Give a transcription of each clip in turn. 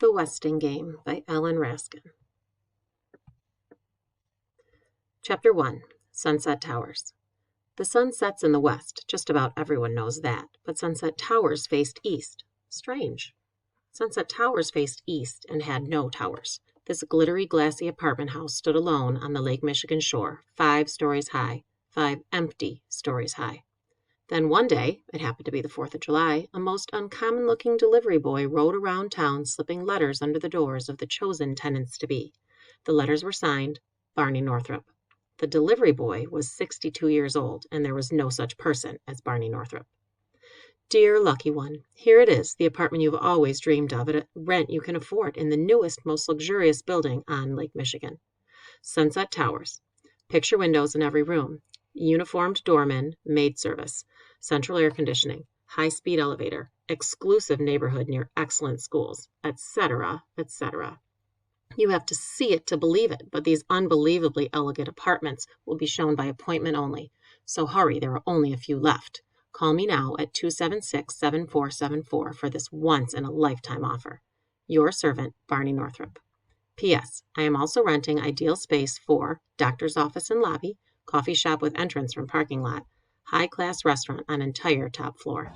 The Westing Game by Ellen Raskin. Chapter 1. Sunset Towers. The sun sets in the west, just about everyone knows that, but Sunset Towers faced east. Strange. Sunset Towers faced east and had no towers. This glittery, glassy apartment house stood alone on the Lake Michigan shore, 5 stories high, 5 empty stories high. Then one day, it happened to be the 4th of July, a most uncommon-looking delivery boy rode around town slipping letters under the doors of the chosen tenants-to-be. The letters were signed, Barney Northrup. The delivery boy was 62 years old, and there was no such person as Barney Northrup. Dear lucky one, here it is, the apartment you've always dreamed of at a rent you can afford in the newest, most luxurious building on Lake Michigan. Sunset Towers. Picture windows in every room. Uniformed doorman, maid service, central air conditioning, high-speed elevator, exclusive neighborhood near excellent schools, etc., etc. You have to see it to believe it, but these unbelievably elegant apartments will be shown by appointment only. So hurry, there are only a few left. Call me now at 276-7474 for this once-in-a-lifetime offer. Your servant, Barney Northrup. P.S. I am also renting ideal space for doctor's office and lobby, coffee shop with entrance from parking lot, high-class restaurant on entire top floor.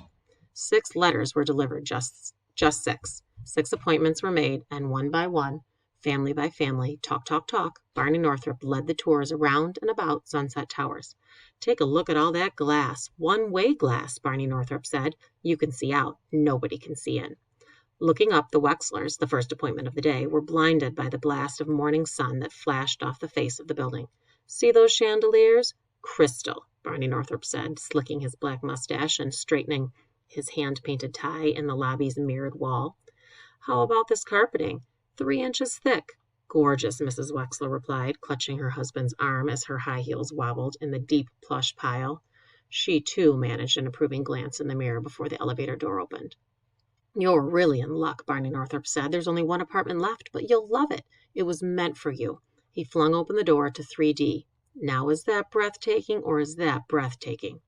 6 letters were delivered, just 6. 6 appointments were made, and one by one, family by family, talk, Barney Northrup led the tours around and about Sunset Towers. Take a look at all that glass. One-way glass, Barney Northrup said. You can see out. Nobody can see in. Looking up, the Wexlers, the first appointment of the day, were blinded by the blast of morning sun that flashed off the face of the building. See those chandeliers? Crystal, Barney Northrup said, slicking his black mustache and straightening his hand-painted tie in the lobby's mirrored wall. How about this carpeting? 3 inches thick. Gorgeous, Mrs. Wexler replied, clutching her husband's arm as her high heels wobbled in the deep plush pile. She, too, managed an approving glance in the mirror before the elevator door opened. You're really in luck, Barney Northrup said. There's only 1 apartment left, but you'll love it. It was meant for you. He flung open the door to 3D. Now is that breathtaking or is that breathtaking?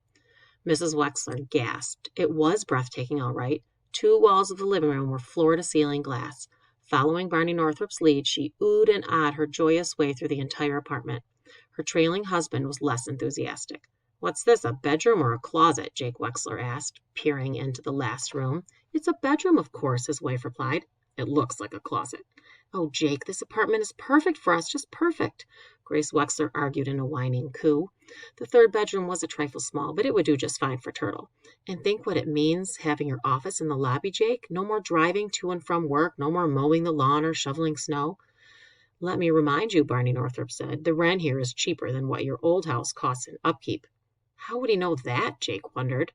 Mrs. Wexler gasped. It was breathtaking, all right. 2 walls of the living room were floor-to-ceiling glass. Following Barney Northrup's lead, she oohed and ahed her joyous way through the entire apartment. Her trailing husband was less enthusiastic. What's this, a bedroom or a closet? Jake Wexler asked, peering into the last room. It's a bedroom, of course, his wife replied. It looks like a closet. Oh, Jake, this apartment is perfect for us, just perfect, Grace Wexler argued in a whining coo. The 3rd bedroom was a trifle small, but it would do just fine for Turtle. And think what it means, having your office in the lobby, Jake. No more driving to and from work, no more mowing the lawn or shoveling snow. Let me remind you, Barney Northrup said, the rent here is cheaper than what your old house costs in upkeep. How would he know that? Jake wondered.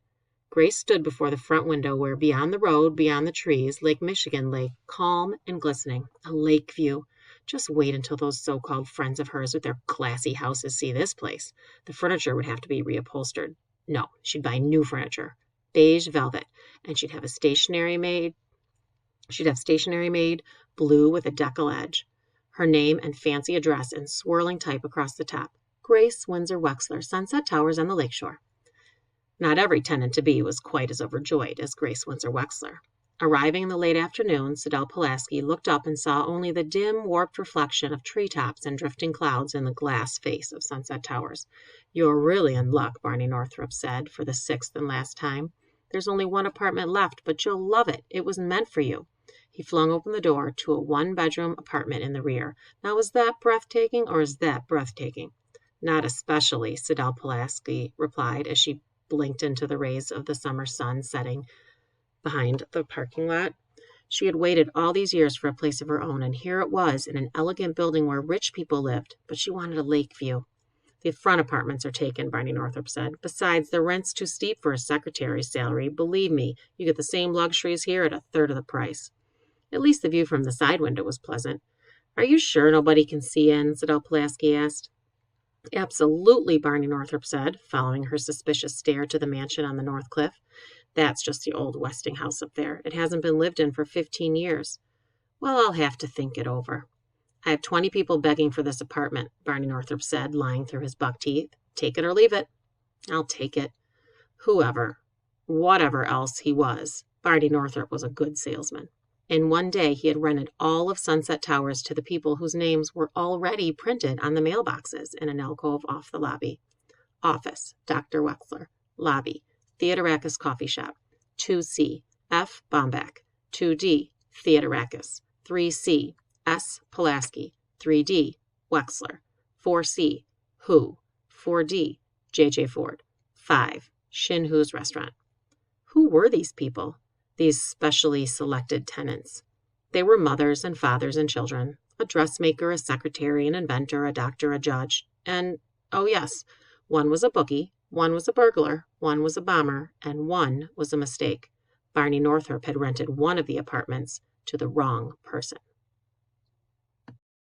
Grace stood before the front window where, beyond the road, beyond the trees, Lake Michigan lay calm and glistening. A lake view. Just wait until those so-called friends of hers with their classy houses see this place. The furniture would have to be reupholstered. No, she'd buy new furniture. Beige velvet. And she'd have stationery made, blue with a decal edge. Her name and fancy address in swirling type across the top. Grace Windsor Wexler, Sunset Towers on the Lakeshore. Not every tenant-to-be was quite as overjoyed as Grace Windsor Wexler. Arriving in the late afternoon, Sidel Pulaski looked up and saw only the dim, warped reflection of treetops and drifting clouds in the glass face of Sunset Towers. You're really in luck, Barney Northrup said, for the 6th and last time. There's only 1 apartment left, but you'll love it. It was meant for you. He flung open the door to a 1-bedroom apartment in the rear. Now, is that breathtaking or is that breathtaking? Not especially, Sidel Pulaski replied as she blinked into the rays of the summer sun setting behind the parking lot. She had waited all these years for a place of her own, and here it was in an elegant building where rich people lived, but she wanted a lake view. The front apartments are taken, Barney Northrup said. Besides, the rent's too steep for a secretary's salary. Believe me, you get the same luxuries here at a 1/3 of the price. At least the view from the side window was pleasant. Are you sure nobody can see in? Sidel Pulaski asked. Absolutely, Barney Northrup said, following her suspicious stare to the mansion on the North Cliff. That's just the old Westing house up there. It hasn't been lived in for 15 years. Well, I'll have to think it over. I have 20 people begging for this apartment, Barney Northrup said, lying through his buck teeth. Take it or leave it. I'll take it. Whatever else he was, Barney Northrup was a good salesman. In one day, he had rented all of Sunset Towers to the people whose names were already printed on the mailboxes in an alcove off the lobby. Office, Dr. Wexler. Lobby, Theodorakis Coffee Shop. 2C, F. Bomback. 2D, Theodorakis. 3C, S. Pulaski. 3D, Wexler. 4C, Who. 4D, J.J. Ford. 5, Shin Hu's Restaurant. Who were these people? These specially selected tenants. They were mothers and fathers and children, a dressmaker, a secretary, an inventor, a doctor, a judge, and, oh yes, one was a bookie, one was a burglar, one was a bomber, and one was a mistake. Barney Northrop had rented one of the apartments to the wrong person.